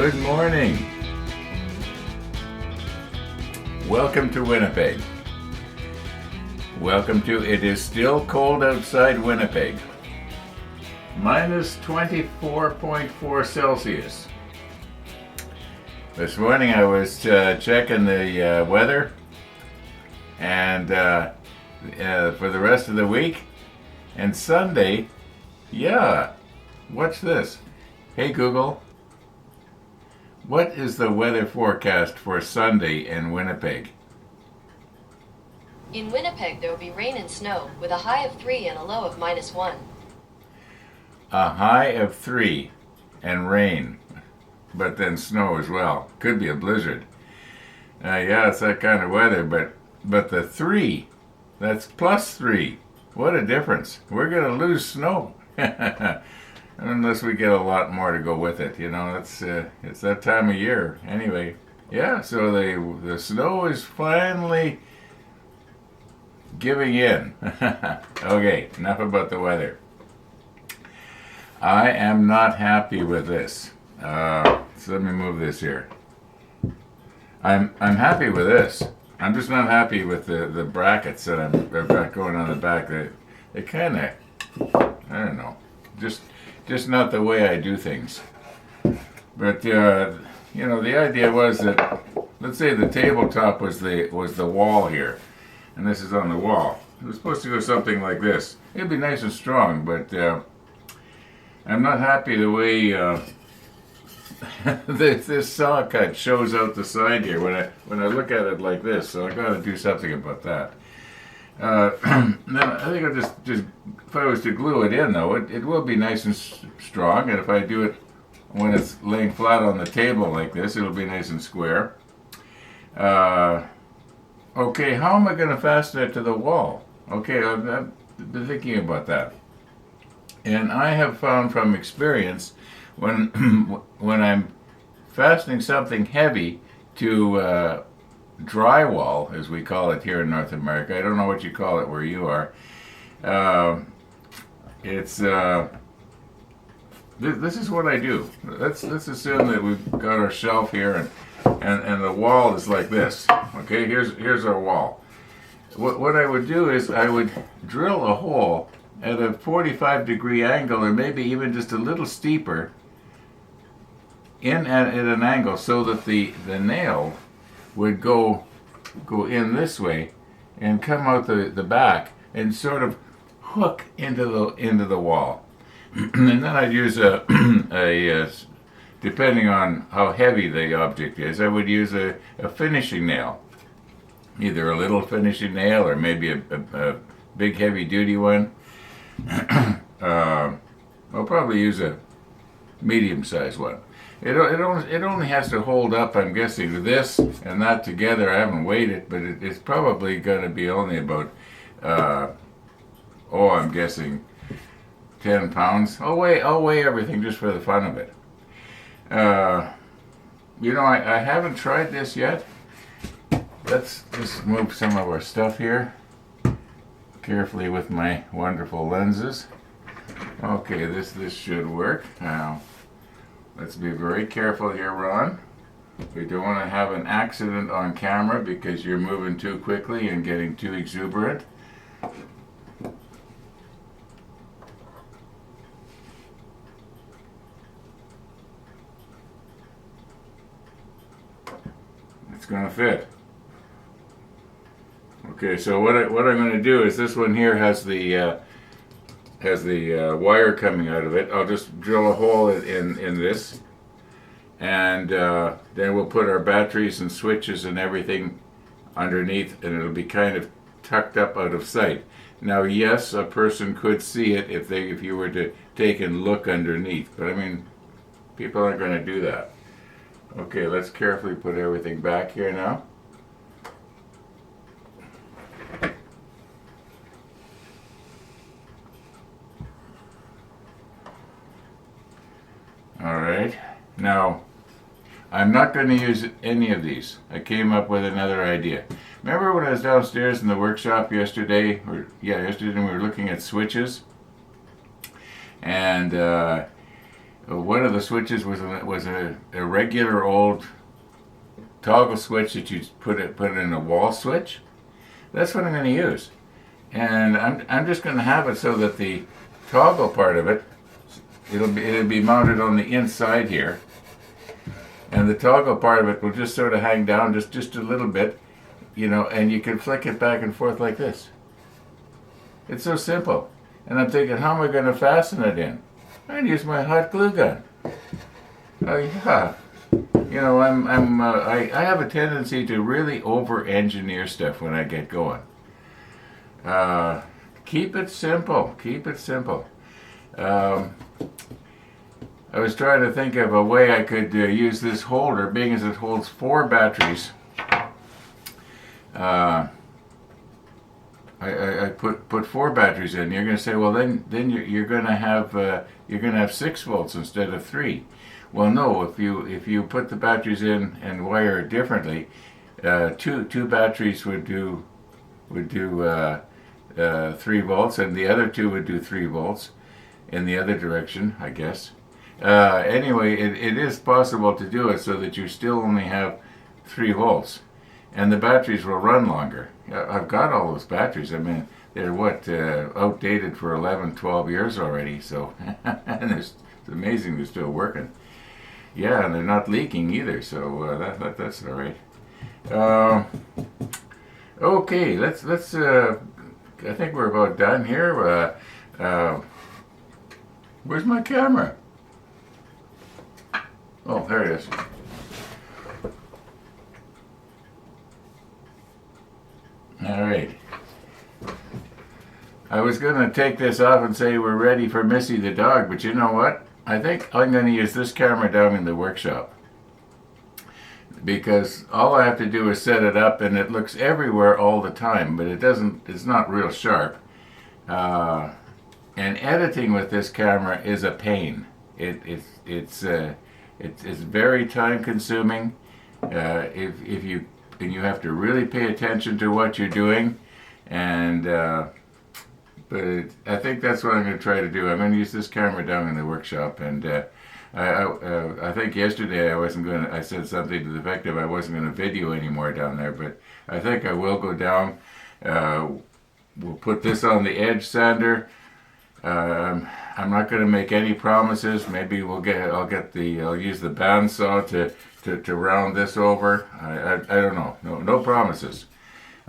Good morning. Welcome to Winnipeg. Welcome to It Is Still Cold Outside Winnipeg. Minus 24.4 Celsius. This morning I was checking the weather and for the rest of the week. And Sunday, watch this. Hey Google, what is the weather forecast for Sunday in Winnipeg? In Winnipeg, there will be rain and snow, with a high of 3 and a low of -1. A high of 3 and rain, but then snow as well. Could be a blizzard. It's that kind of weather, but the 3, that's +3. What a difference. We're going to lose snow. Unless we get a lot more to go with it, it's that time of year. Anyway, so the snow is finally giving in. Okay, enough about the weather. I am not happy with this. So let me move this here. I'm happy with this. I'm just not happy with the brackets that I've got going on the back. They kind of, I don't know, just not the way I do things. But the idea was that, let's say the tabletop was the wall here, and this is on the wall. It was supposed to go something like this. It'd be nice and strong, but I'm not happy the way this saw cut shows out the side here when I look at it like this. So I got to do something about that. Then I think I'll just if I was to glue it in, though, it will be nice and strong. And if I do it when it's laying flat on the table like this, it'll be nice and square. Okay, how am I going to fasten it to the wall? Okay, I've been thinking about that. And I have found from experience, when I'm fastening something heavy to drywall, as we call it here in North America, I don't know what you call it where you are. This is what I do. Let's assume that we've got our shelf here and the wall is like this. Okay, here's our wall. What I would do is I would drill a hole at a 45-degree angle, or maybe even just a little steeper, at an angle, so that the nail would go in this way and come out the back and sort of hook into the wall. And then I'd use depending on how heavy the object is, I would use a finishing nail, either a little finishing nail or maybe a big heavy duty one. I'll probably use a medium-sized one. It only has to hold up, I'm guessing, this and that together. I haven't weighed it, but it's probably going to be only about, I'm guessing 10 pounds. I'll weigh everything just for the fun of it. I haven't tried this yet. Let's just move some of our stuff here carefully with my wonderful lenses. Okay, this should work. Now, let's be very careful here, Ron. We don't want to have an accident on camera because you're moving too quickly and getting too exuberant. It's going to fit. Okay, so what I'm going to do is, this one here has the wire coming out of it. I'll just drill a hole in this, and then we'll put our batteries and switches and everything underneath, and it'll be kind of tucked up out of sight. Now, yes, a person could see it if you were to take and look underneath, but I mean, people aren't going to do that. Okay, let's carefully put everything back here now. Alright, now I'm not going to use any of these. I came up with another idea. Remember when I was downstairs in the workshop yesterday? Yesterday we were looking at switches. And one of the switches was a regular old toggle switch that you put in a wall switch. That's what I'm going to use, and I'm just going to have it so that the toggle part of it, it'll be mounted on the inside here, and the toggle part of it will just sort of hang down just a little bit, and you can flick it back and forth like this. It's so simple. And I'm thinking, how am I going to fasten it in? I'm going to use my hot glue gun. Oh yeah. I have a tendency to really over-engineer stuff when I get going. Keep it simple. Keep it simple. I was trying to think of a way I could use this holder, being as it holds 4 batteries. I put 4 batteries in. You're going to say, well, then you're going to have 6 volts instead of 3. Well, no. If you put the batteries in and wire it differently, two batteries would do 3 volts, and the other 2 would do 3 volts in the other direction, I guess. Anyway, it is possible to do it so that you still only have 3 volts, and the batteries will run longer. I've got all those batteries. I mean, they're outdated for 11, 12 years already. So, and it's amazing they're still working. Yeah, and they're not leaking either. So that's all right. Okay, let's. I think we're about done here. Where's my camera? Oh, there it is. All right. I was going to take this off and say we're ready for Missy the dog, but you know what? I think I'm going to use this camera down in the workshop, because all I have to do is set it up and it looks everywhere all the time, but it's not real sharp. And editing with this camera is a pain. It's very time consuming. If you have to really pay attention to what you're doing, but I think that's what I'm going to try to do. I'm going to use this camera down in the workshop, and I think yesterday I said something to the effect of I wasn't going to video anymore down there, but I think I will go down. We'll put this on the edge sander. I'm not going to make any promises. Maybe I'll use the bandsaw to round this over. I don't know. No promises.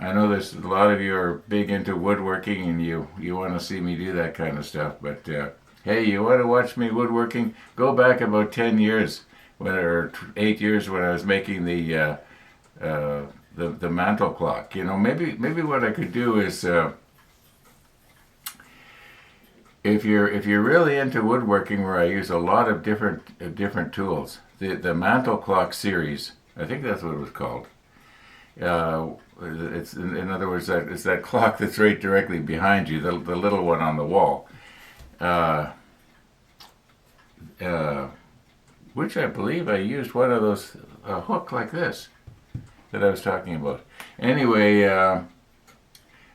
I know there's a lot of you are big into woodworking and you want to see me do that kind of stuff. But hey, you want to watch me woodworking? Go back about 10 years, or 8 years when I was making the mantel clock. Maybe what I could do is. If you're really into woodworking, where I use a lot of different tools, the mantel clock series, I think that's what it was called. It's in other words, it's that clock that's right directly behind you, the little one on the wall, which I believe I used one of those hook like this that I was talking about. Anyway.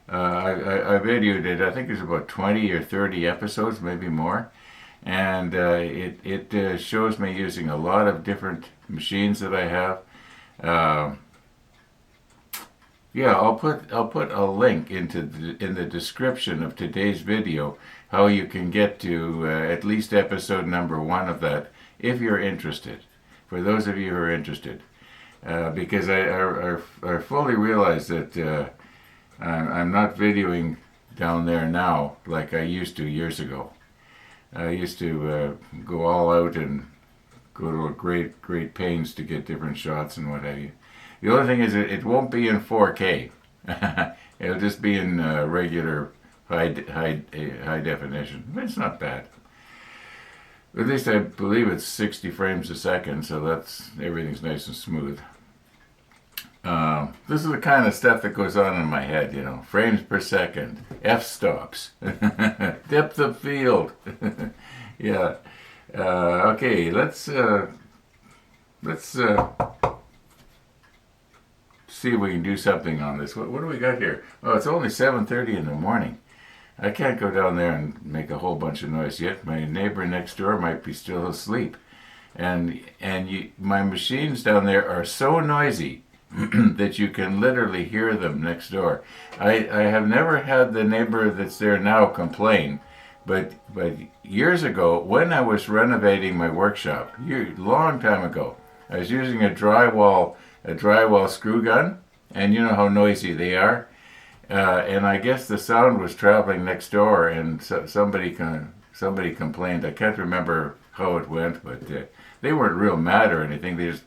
I videoed it. I think there's about 20 or 30 episodes, maybe more, and it shows me using a lot of different machines that I have. Yeah, I'll put a link in the description of today's video how you can get to at least episode number 1 of that if you're interested. For those of you who are interested, because I fully realize that. I'm not videoing down there now like I used to years ago. I used to go all out and go to great pains to get different shots and what have you. The only thing is it won't be in 4K. It'll just be in regular high definition. It's not bad. At least I believe it's 60 frames a second, so everything's nice and smooth. This is the kind of stuff that goes on in my head, frames per second, f-stops, depth of field. Yeah. Okay, let's see if we can do something on this. What do we got here? Oh, it's only 7:30 in the morning. I can't go down there and make a whole bunch of noise yet. My neighbor next door might be still asleep. My machines down there are so noisy that you can literally hear them next door. I have never had the neighbor that's there now complain, but years ago when I was renovating my workshop, long time ago, I was using a drywall screw gun, and you know how noisy they are. And I guess the sound was traveling next door, and somebody complained. I can't remember how it went, but they weren't real mad or anything. They just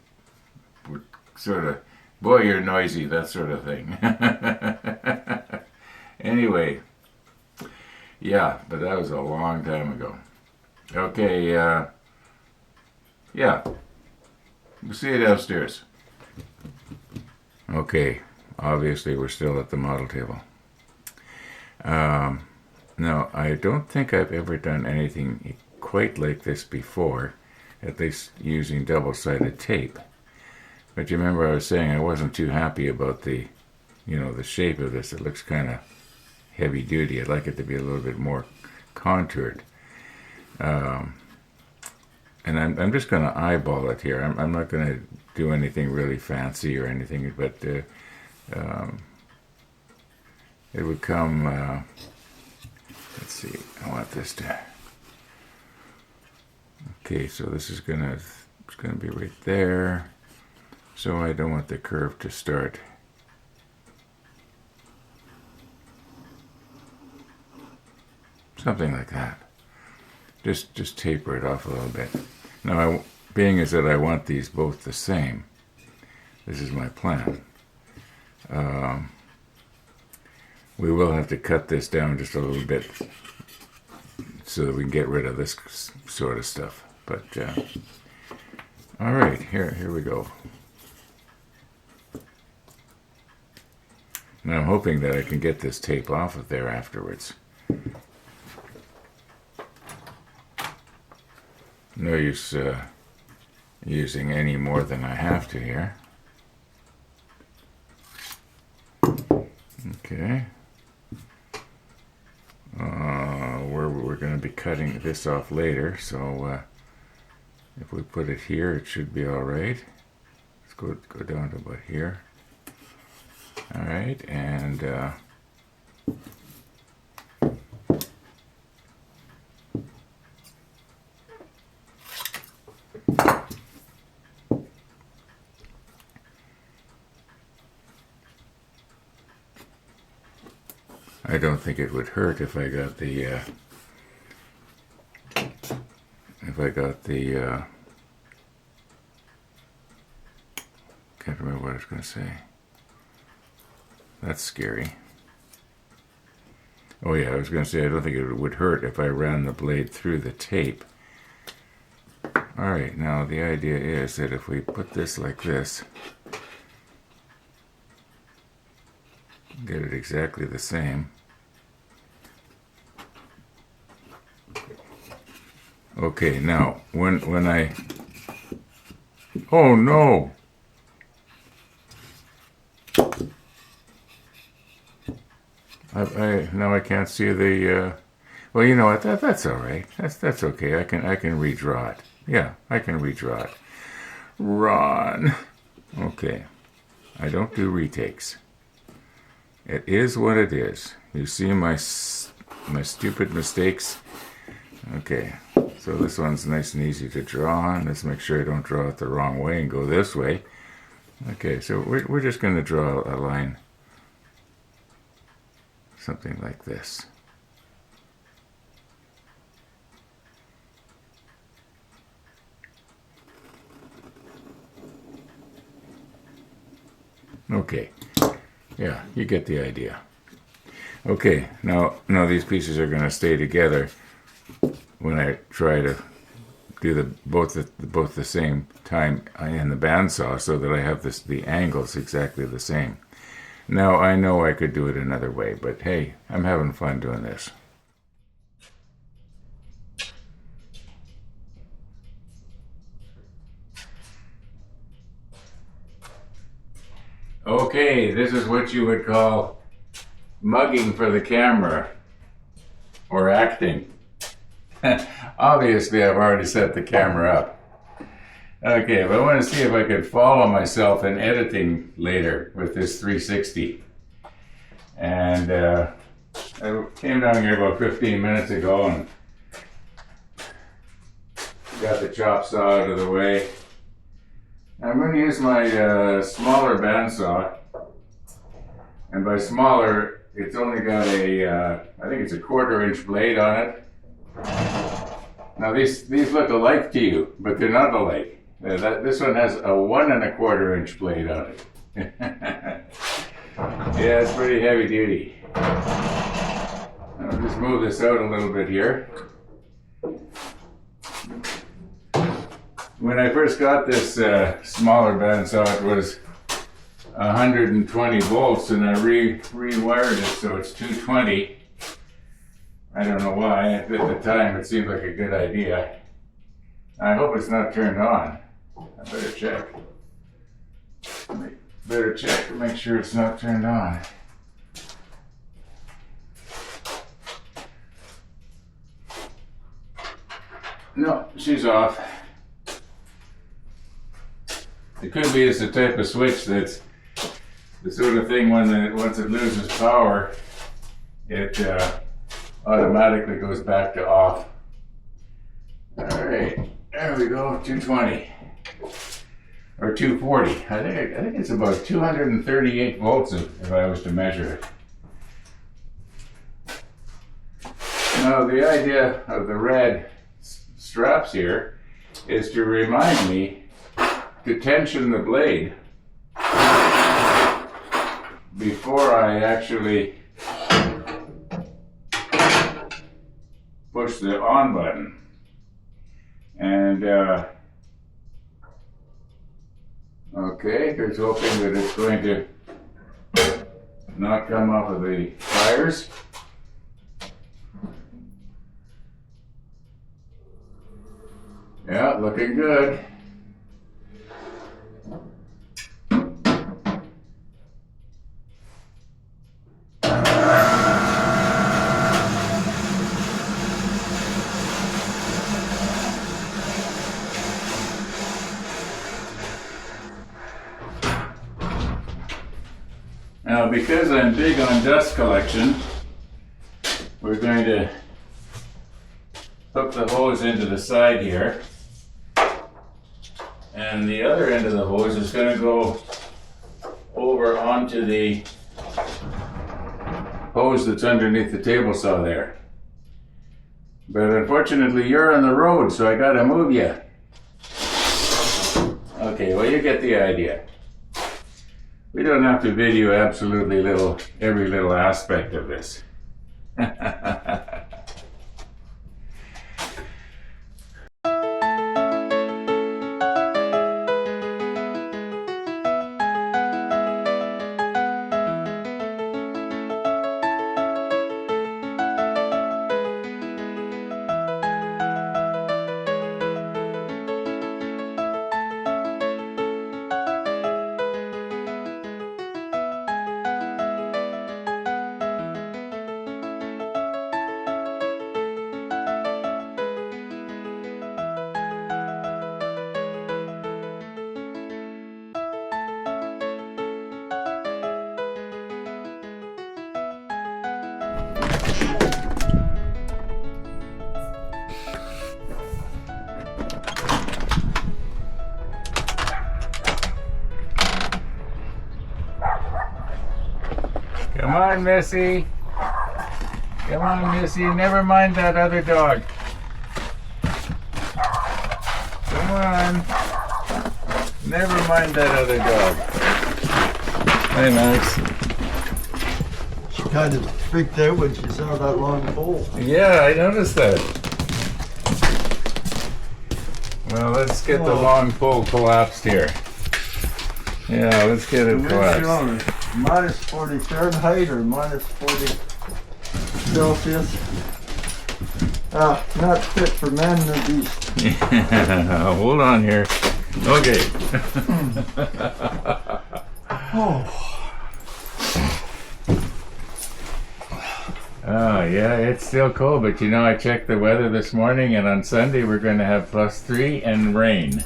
were sort of, boy, you're noisy, that sort of thing. Anyway, yeah, but that was a long time ago. Okay, yeah, we'll see you downstairs. Okay, obviously we're still at the model table. Now, I don't think I've ever done anything quite like this before, at least using double-sided tape. But you remember I was saying I wasn't too happy about the shape of this. It looks kind of heavy-duty. I'd like it to be a little bit more contoured. And I'm just going to eyeball it here. I'm not going to do anything really fancy or anything, but it would come, let's see, I want this to, okay, so this is it's gonna be right there, so I don't want the curve to start. Something like that. Just taper it off a little bit. Now, being as that I want these both the same, this is my plan. We will have to cut this down just a little bit so that we can get rid of this sort of stuff. But all right, here we go. And I'm hoping that I can get this tape off of there afterwards. No use using any more than I have to here. Okay. We're going to be cutting this off later, so if we put it here, it should be all right. Let's go down to about here. All right, and I don't think it would hurt if I got the can't remember what I was going to say. That's scary. Oh yeah, I was going to say I don't think it would hurt if I ran the blade through the tape. All right, now the idea is that if we put this like this, get it exactly the same. Okay, now when I, oh no! Now I can't see the. Well, you know what? That's all right. That's okay. I can redraw it. Yeah, I can redraw it. Ron. Okay, I don't do retakes. It is what it is. You see my stupid mistakes. Okay, so this one's nice and easy to draw on. Let's make sure I don't draw it the wrong way and go this way. Okay, so we're just going to draw a line. Something like this. Okay, yeah, you get the idea. Okay, now these pieces are going to stay together when I try to do both the same time in the bandsaw, so that I have the angles exactly the same. Now, I know I could do it another way, but hey, I'm having fun doing this. Okay, this is what you would call mugging for the camera. or acting. Obviously, I've already set the camera up. Okay, but I want to see if I could follow myself in editing later with this 360. And I came down here about 15 minutes ago and got the chop saw out of the way. I'm going to use my smaller bandsaw. And by smaller, it's only got a, I think it's a 1/4 inch blade on it. Now these look alike to you, but they're not alike. This one has a 1 1/4 inch blade on it. Yeah, it's pretty heavy duty. I'll just move this out a little bit here. When I first got this smaller bandsaw, it was 120 volts, and I rewired it so it's 220. I don't know why. At the time, it seemed like a good idea. I hope it's not turned on. I better check. Better check to make sure it's not turned on. No, she's off. It could be it's the type of switch that's the sort of thing once it loses power, it automatically goes back to off. Alright, there we go, 220. Or 240. I think it's about 238 volts if I was to measure it. Now the idea of the red straps here is to remind me to tension the blade before I actually push the on button. And okay, here's hoping that it's going to not come off of the tires. Yeah, looking good. Now, because I'm big on dust collection, we're going to hook the hose into the side here. And the other end of the hose is going to go over onto the hose that's underneath the table saw there. But unfortunately, you're on the road, so I got to move you. Okay, well, you get the idea. We don't have to video absolutely every little aspect of this. Come on, Missy. Come on, Missy. Never mind that other dog. Come on. Never mind that other dog. Hey, Max. She kind of freaked out when she saw that long pole. Yeah, I noticed that. Well, let's get the long pole collapsed here. Yeah, let's get it collapsed. Minus 40 Fahrenheit or minus 40 Celsius. Not fit for man or beast. Yeah, hold on here. Okay. Oh, yeah, it's still cold, but you know, I checked the weather this morning, and on Sunday we're going to have +3 and rain.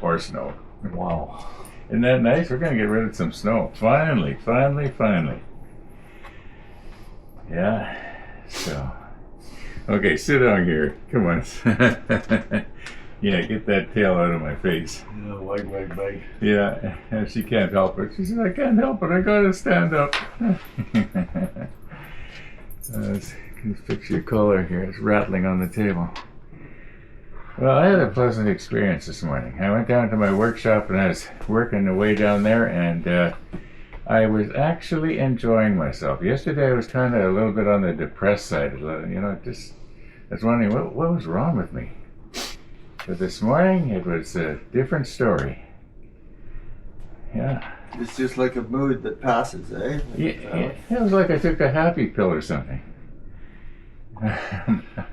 Or snow. Wow. Isn't that nice? We're going to get rid of some snow. Finally. Yeah, so. Okay, sit down here. Come on. Yeah, get that tail out of my face. Yeah, wag. Yeah, she can't help it. She said, I can't help it. I got to stand up. Let's fix your collar here. It's rattling on the table. Well, I had a pleasant experience this morning. I went down to my workshop and I was working away down there, and I was actually enjoying myself. Yesterday I was kind of a little bit on the depressed side. You know, I was wondering what was wrong with me. But this morning it was a different story. Yeah. It's just like a mood that passes, eh? Yeah, it was like I took a happy pill or something.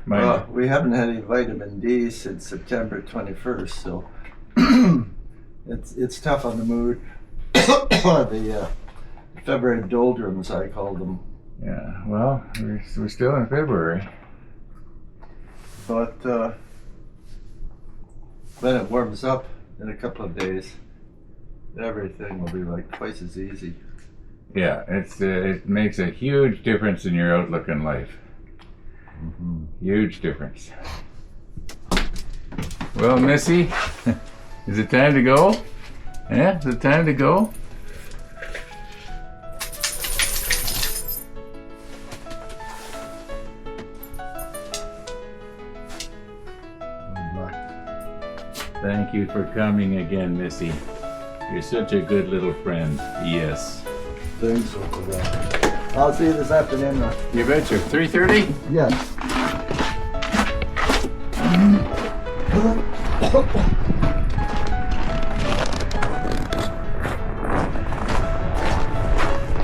Well, we haven't had any vitamin D since September 21st, so it's tough on the mood. The February doldrums, I call them. Yeah, well, we're still in February. But when it warms up in a couple of days, everything will be like twice as easy. Yeah, it makes a huge difference in your outlook in life. Mm-hmm. Huge difference. Well, Missy, is it time to go? Yeah, is it time to go? Thank you for coming again, Missy. You're such a good little friend. Yes. Thanks for that. I'll see you this afternoon. You betcha. 3:30? Yes.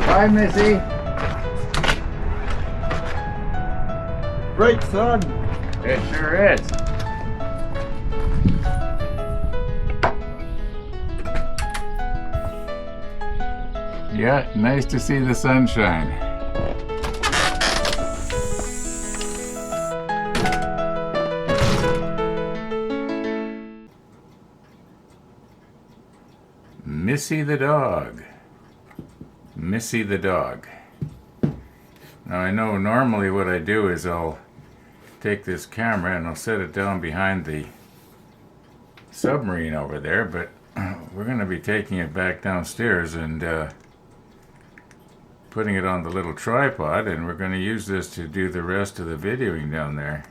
Bye, Missy. Great sun. It sure is. Yeah, nice to see the sunshine. Missy the dog. Missy the dog. Now I know normally what I do is I'll take this camera and I'll set it down behind the submarine over there, but we're going to be taking it back downstairs and putting it on the little tripod, and we're going to use this to do the rest of the videoing down there.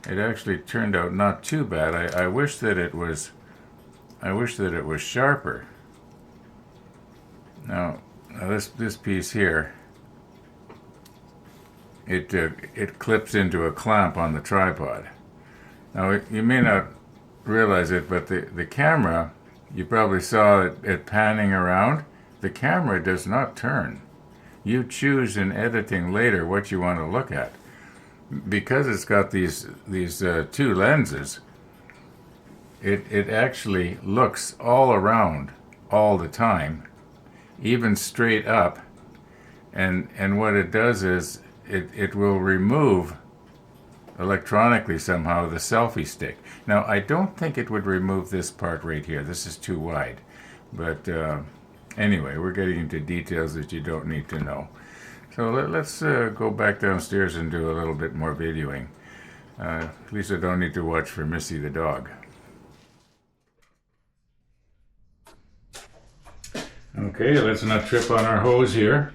It actually turned out not too bad. I wish that it was sharper. Now this piece here, it clips into a clamp on the tripod. Now you may not realize it, but the camera, you probably saw it panning around. The camera does not turn. You choose in editing later what you want to look at. Because it's got these two lenses, it actually looks all around all the time, even straight up, and what it does is it will remove electronically somehow the selfie stick. Now I don't think it would remove this part right here. This is too wide, but anyway, we're getting into details that you don't need to know. So let's go back downstairs and do a little bit more videoing. At least I don't need to watch for Missy the dog. Okay, let's not trip on our hose here.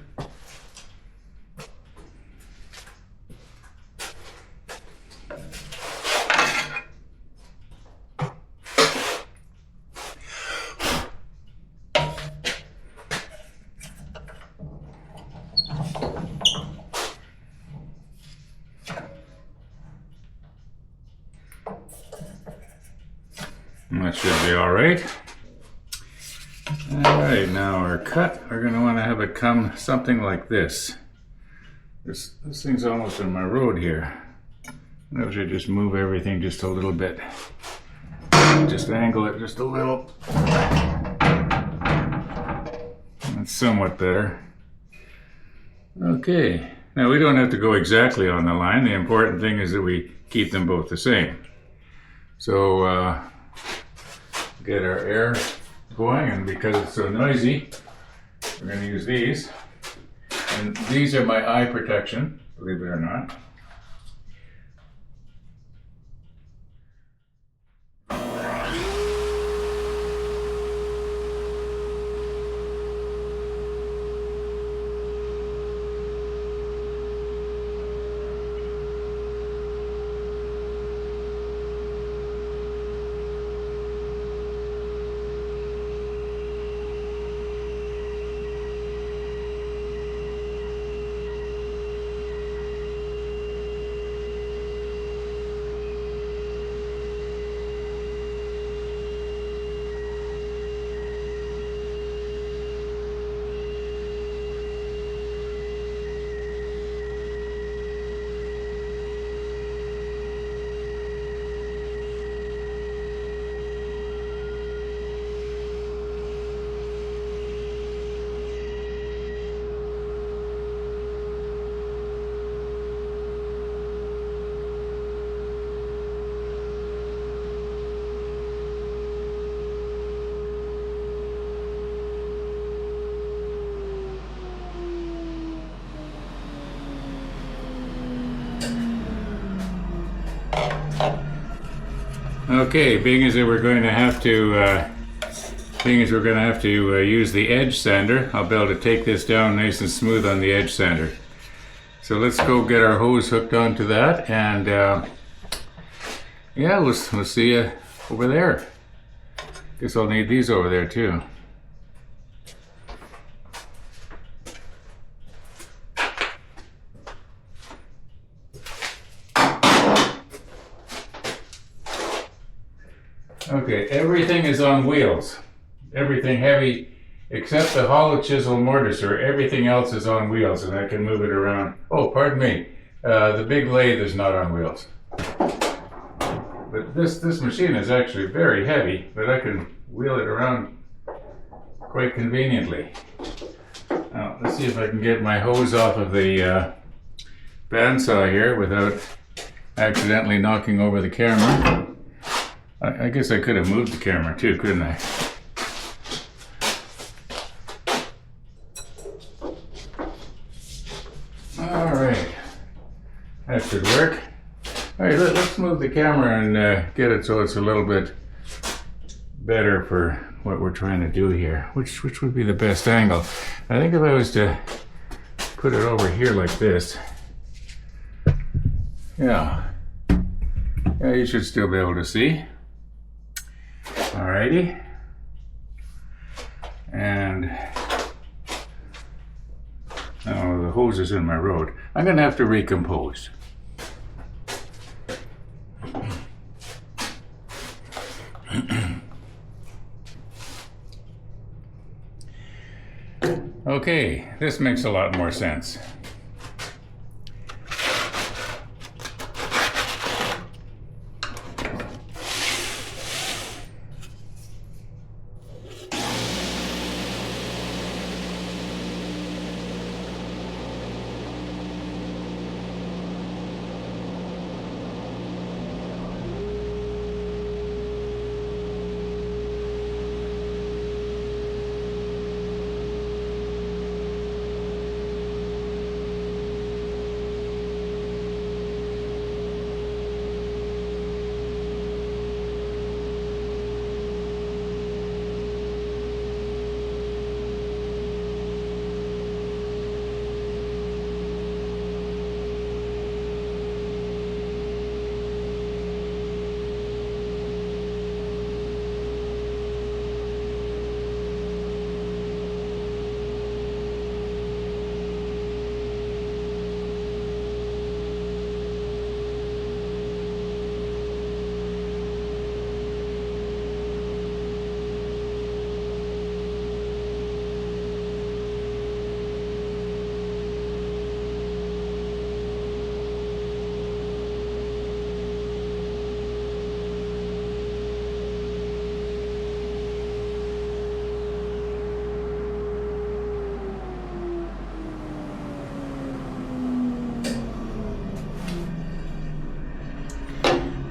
That should be all right. All right, now our cut, we're going to want to have it come something like this. This thing's almost on my road here. I should just move everything just a little bit. Just angle it just a little. That's somewhat better. Okay, Now we don't have to go exactly on the line. The important thing is that we keep them both the same. So get our air going, and because it's so noisy, we're going to use these. And these are my eye protection, believe it or not. Okay, being as we're going to have to use the edge sander, I'll be able to take this down nice and smooth on the edge sander. So let's go get our hose hooked onto that, and yeah, we'll see you over there. Guess I'll need these over there too. Okay, everything is on wheels. Everything heavy except the hollow chisel mortiser. Everything else is on wheels, and I can move it around. Oh, pardon me. The big lathe is not on wheels. But this machine is actually very heavy, but I can wheel it around quite conveniently. Now, let's see if I can get my hose off of the bandsaw here without accidentally knocking over the camera. I guess I could have moved the camera too, couldn't I? All right, that should work. All right, let's move the camera and get it so it's a little bit better for what we're trying to do here. Which would be the best angle? I think if I was to put it over here like this, yeah, you should still be able to see. Alrighty, and oh, the hose is in my road. I'm gonna have to recompose. Okay, this makes a lot more sense.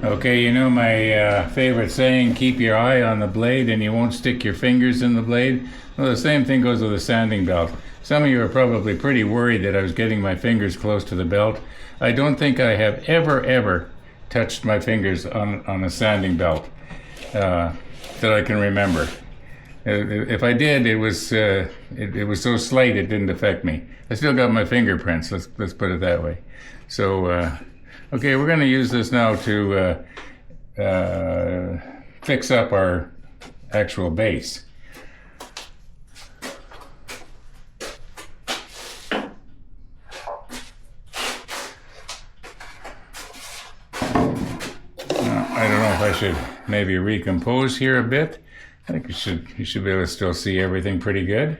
Okay, you know my favorite saying, keep your eye on the blade and you won't stick your fingers in the blade? Well, the same thing goes with a sanding belt. Some of you are probably pretty worried that I was getting my fingers close to the belt. I don't think I have ever touched my fingers on a sanding belt that I can remember. If I did, it was so slight it didn't affect me. I still got my fingerprints. Let's put it that way. So, okay, we're going to use this now to fix up our actual base. I don't know if I should maybe recompose here a bit. I think you should be able to still see everything pretty good.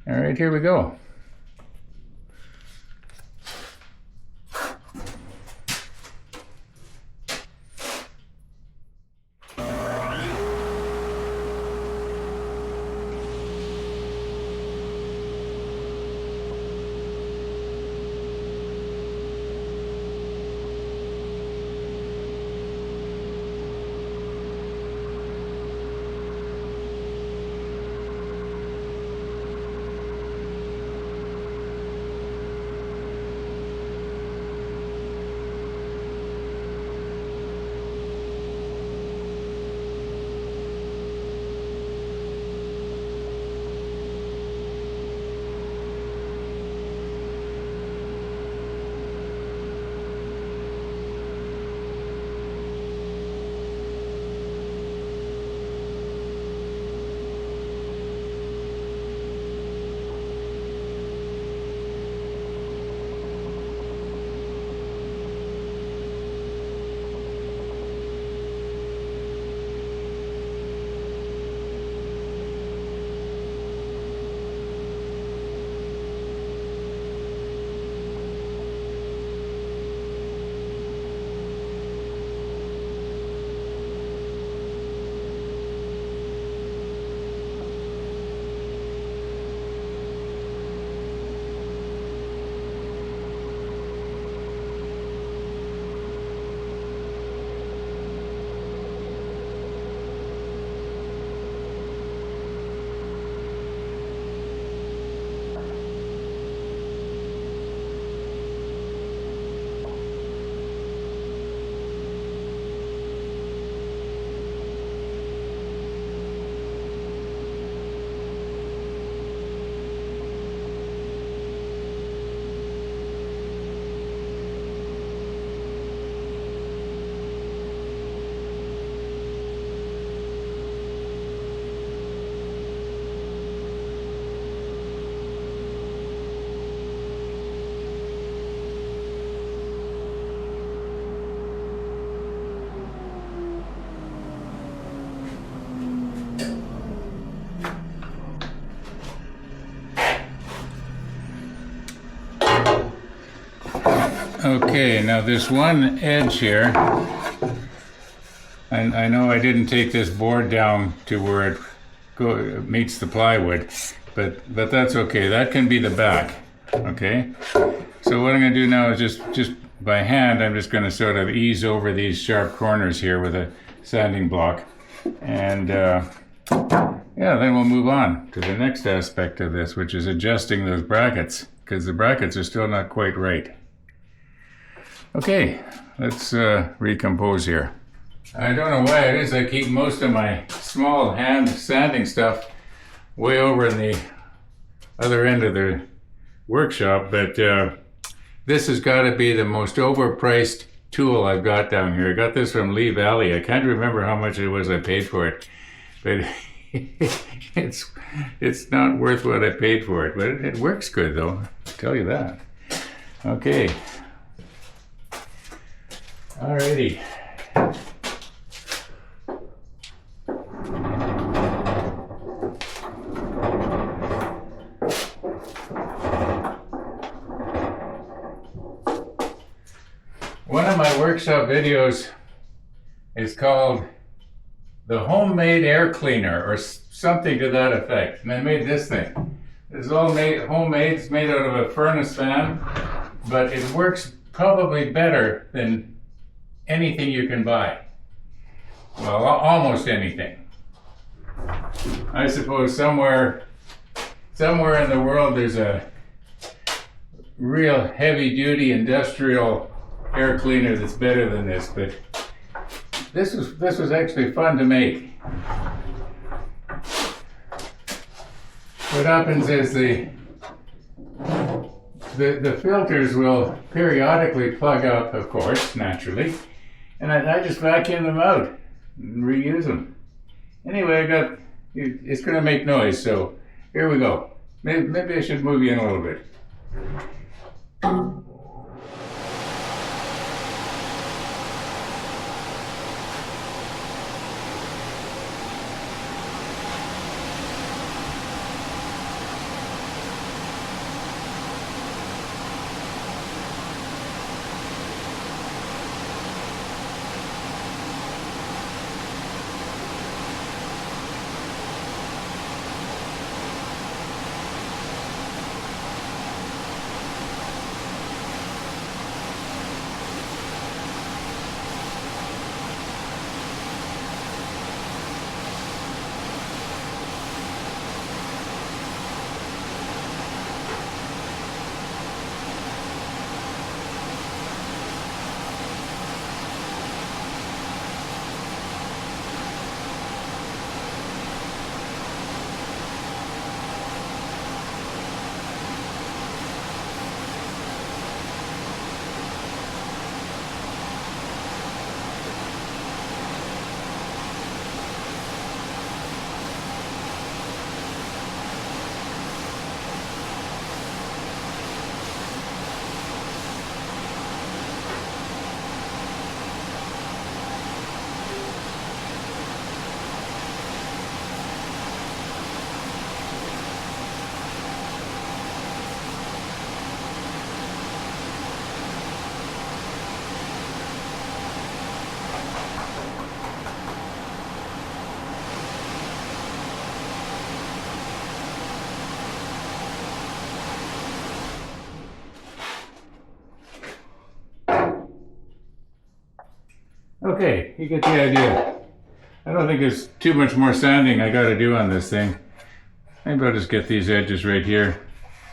All right, here we go. Okay, now this one edge here, I know I didn't take this board down to where it meets the plywood, but that's okay. That can be the back, okay? So what I'm going to do now is just by hand, I'm just going to sort of ease over these sharp corners here with a sanding block. And yeah, then we'll move on to the next aspect of this, which is adjusting those brackets, because the brackets are still not quite right. Okay, let's recompose here. I don't know why it is I keep most of my small hand sanding stuff way over in the other end of the workshop, but this has got to be the most overpriced tool I've got down here. I got this from Lee Valley. I can't remember how much it was I paid for it, but it's not worth what I paid for it, but it works good though, I'll tell you that. Okay. Alrighty. One of my workshop videos is called the homemade air cleaner or something to that effect. And I made this thing. It's all homemade. It's made out of a furnace fan, but it works probably better than anything you can buy. Well, almost anything. I suppose somewhere in the world there's a real heavy-duty industrial air cleaner that's better than this, but this was actually fun to make. What happens is the filters will periodically plug up, of course, naturally, and I just vacuum them out and reuse them. Anyway, it's going to make noise, so here we go. Maybe I should move you in a little bit. Okay, you get the idea. I don't think there's too much more sanding I got to do on this thing. Maybe I'll just get these edges right here.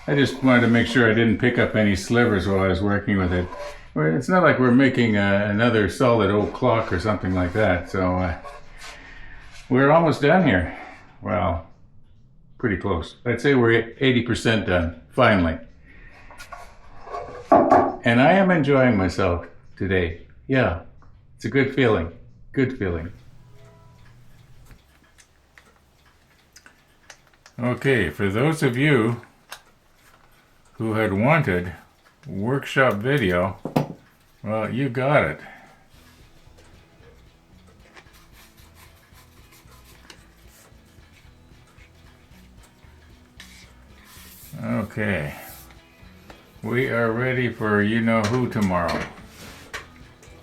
I just wanted to make sure I didn't pick up any slivers while I was working with it. It's not like we're making another solid oak clock or something like that, so we're almost done here. Well, pretty close. I'd say we're 80% done, finally. And I am enjoying myself today. Yeah, it's a good feeling. Good feeling. Okay, for those of you who had wanted workshop video, well, you got it. Okay, we are ready for you-know-who tomorrow.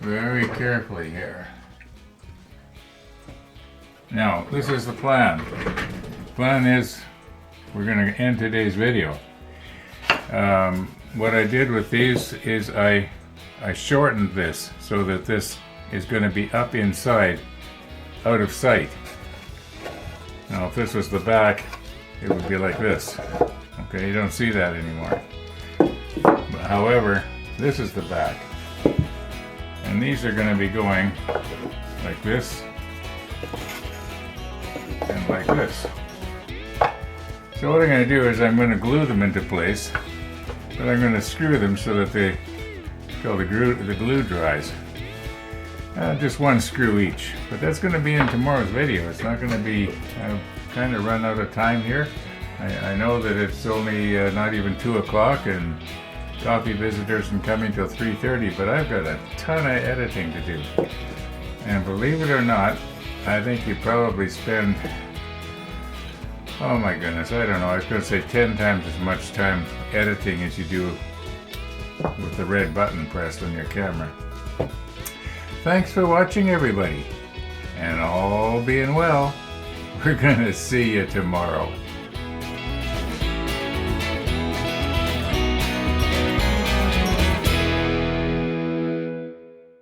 Very carefully here. Now, this is the plan. The plan is we're going to end today's video. What I did with these is I shortened this so that this is going to be up inside, out of sight. Now, if this was the back, it would be like this. Okay, you don't see that anymore. But, however, this is the back. And these are going to be going like this and like this. So what I'm going to do is I'm going to glue them into place, but I'm going to screw them so that till the glue dries. Just one screw each, but that's going to be in tomorrow's video. It's not going to be, I've kind of run out of time here. I know that it's only not even 2 o'clock and coffee visitors can come in till 3:30, but I've got a ton of editing to do. And believe it or not, I think you probably spend, oh my goodness, I don't know, I was going to say 10 times as much time editing as you do with the red button pressed on your camera. Thanks for watching, everybody. And all being well, we're going to see you tomorrow.